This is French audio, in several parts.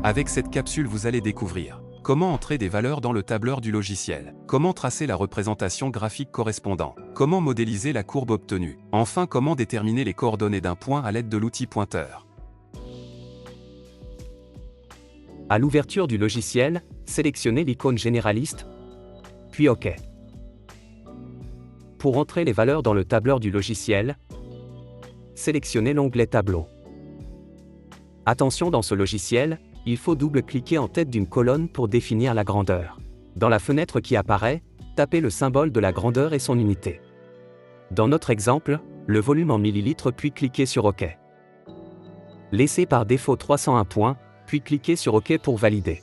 Avec cette capsule, vous allez découvrir comment entrer des valeurs dans le tableur du logiciel, comment tracer la représentation graphique correspondante, comment modéliser la courbe obtenue, enfin comment déterminer les coordonnées d'un point à l'aide de l'outil pointeur. À l'ouverture du logiciel, sélectionnez l'icône généraliste, puis OK. Pour entrer les valeurs dans le tableur du logiciel, sélectionnez l'onglet Tableau. Attention, dans ce logiciel, il faut double-cliquer en tête d'une colonne pour définir la grandeur. Dans la fenêtre qui apparaît, tapez le symbole de la grandeur et son unité. Dans notre exemple, le volume en millilitres, puis cliquez sur OK. Laissez par défaut 301 points, puis cliquez sur OK pour valider.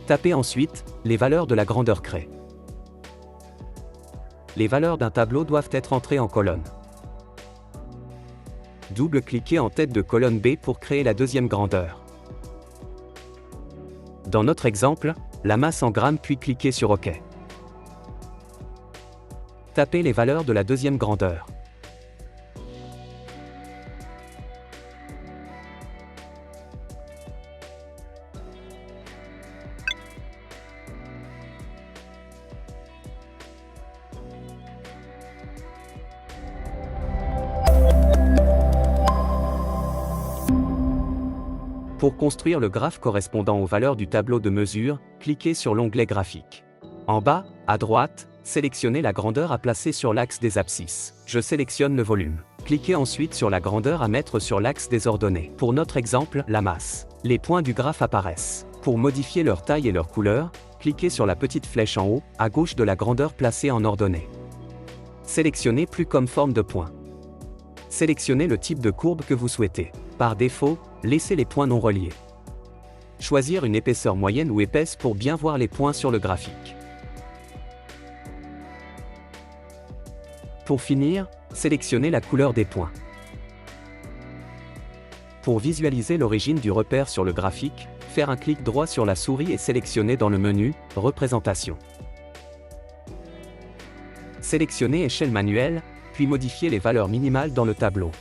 Tapez ensuite les valeurs de la grandeur créée. Les valeurs d'un tableau doivent être entrées en colonne. Double-cliquez en tête de colonne B pour créer la deuxième grandeur. Dans notre exemple, la masse en grammes, puis cliquez sur OK. Tapez les valeurs de la deuxième grandeur. Pour construire le graphe correspondant aux valeurs du tableau de mesure, cliquez sur l'onglet Graphique. En bas, à droite, sélectionnez la grandeur à placer sur l'axe des abscisses. Je sélectionne le volume. Cliquez ensuite sur la grandeur à mettre sur l'axe des ordonnées. Pour notre exemple, la masse. Les points du graphe apparaissent. Pour modifier leur taille et leur couleur, cliquez sur la petite flèche en haut, à gauche de la grandeur placée en ordonnées. Sélectionnez Plus comme forme de point. Sélectionnez le type de courbe que vous souhaitez. Par défaut, laissez les points non reliés. Choisir une épaisseur moyenne ou épaisse pour bien voir les points sur le graphique. Pour finir, sélectionnez la couleur des points. Pour visualiser l'origine du repère sur le graphique, faire un clic droit sur la souris et sélectionner dans le menu « Représentation ». Sélectionnez Échelle manuelle, puis modifiez les valeurs minimales dans le tableau.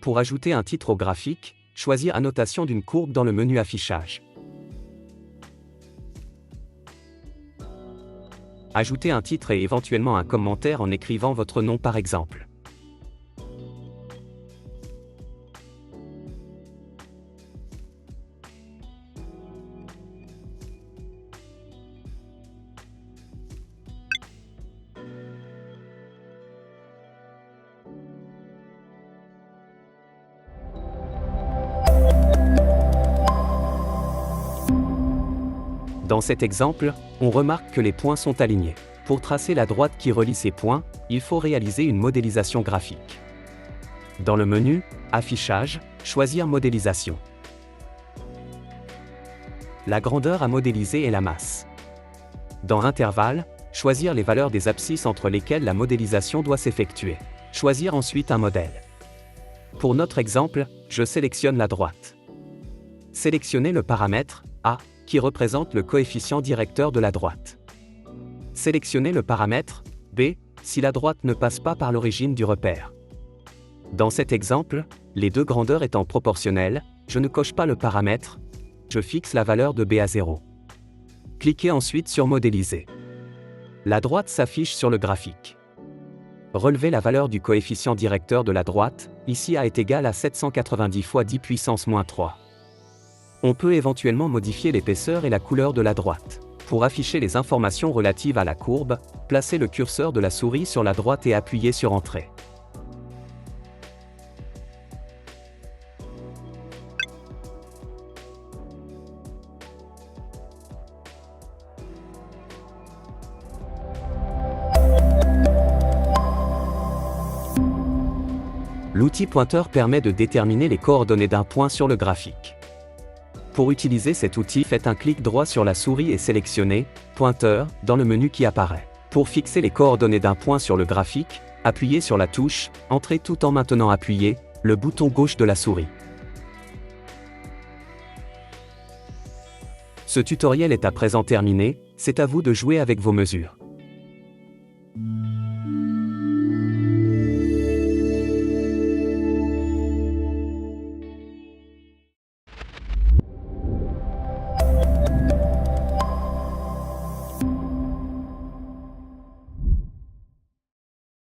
Pour ajouter un titre au graphique, choisir Annotation d'une courbe dans le menu Affichage. Ajoutez un titre et éventuellement un commentaire en écrivant votre nom par exemple. Dans cet exemple, on remarque que les points sont alignés. Pour tracer la droite qui relie ces points, il faut réaliser une modélisation graphique. Dans le menu « Affichage », choisir Modélisation. La grandeur à modéliser est la masse. Dans Intervalle, choisir les valeurs des abscisses entre lesquelles la modélisation doit s'effectuer. Choisir ensuite un modèle. Pour notre exemple, je sélectionne la droite. Sélectionnez le paramètre A, qui représente le coefficient directeur de la droite. Sélectionnez le paramètre B, si la droite ne passe pas par l'origine du repère. Dans cet exemple, les deux grandeurs étant proportionnelles, je ne coche pas le paramètre, je fixe la valeur de B à 0. Cliquez ensuite sur Modéliser. La droite s'affiche sur le graphique. Relevez la valeur du coefficient directeur de la droite, ici A est égal à 790 fois 10 puissance moins 3. On peut éventuellement modifier l'épaisseur et la couleur de la droite. Pour afficher les informations relatives à la courbe, placez le curseur de la souris sur la droite et appuyez sur Entrée. L'outil pointeur permet de déterminer les coordonnées d'un point sur le graphique. Pour utiliser cet outil, faites un clic droit sur la souris et sélectionnez « Pointeur » dans le menu qui apparaît. Pour fixer les coordonnées d'un point sur le graphique, appuyez sur la touche « Entrée » tout en maintenant appuyé le bouton gauche de la souris. Ce tutoriel est à présent terminé, c'est à vous de jouer avec vos mesures.